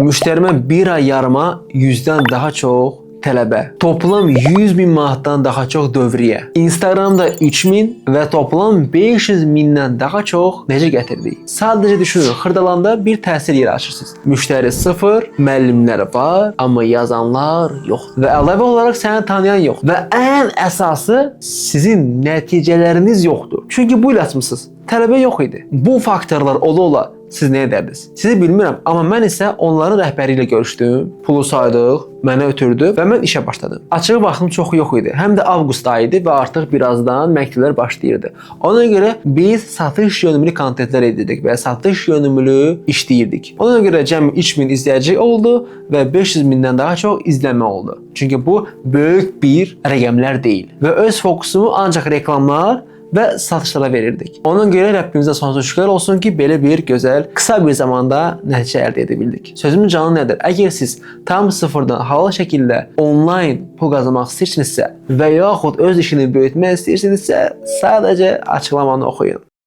Müşterimə bir ay yarıma 100-dən daha çox tələbə, toplam 100.000 manatdan daha çox dövriyyə, Instagramda 3.000 və toplam 500.000-dən daha çox necə gətirdik? Sadəcə düşünün, Xırdalanda bir təhsil yeri açırsınız. Müştəri 0, müəllimlər var, amma yazanlar yox. Və əlavə olaraq səni tanıyan yox. Və ən əsası sizin nəticələriniz yoxdur. Çünki bu il açmısınız. Tələbə yox idi. Bu faktorlar ola-ola siz nə edərdiniz? Sizi bilmirəm, amma mən isə onların rəhbəri ilə görüşdüm, pulu saydıq, mənə ötürdü və mən işə başladım. Açığı vaxtım çox yox idi. Həm də avqust ayı idi və artıq birazdan məktəblər başlayırdı. Ona görə biz satış yönümlü kontentlər edirdik və satış yönümlü işləyirdik. Ona görə cəmi 3000 izləyici oldu və 500.000-dən daha çox izləmə oldu. Çünki bu böyük bir rəqəmlər deyil və öz fokusumu ancaq reklamlar və satışlara verirdik. Ona görə Rəbbimizə sonsuz şükürlər olsun ki, belə bir gözəl, qısa bir zamanda nəticə əldə edə bildik. Sözümün canı nədir? Əgər siz tam sıfırdan halal şəkildə onlayn pul qazanmaq istəyirsinizsə və yaxud öz işini böyütmək istəyirsinizsə, sadəcə açıqlamanı oxuyun.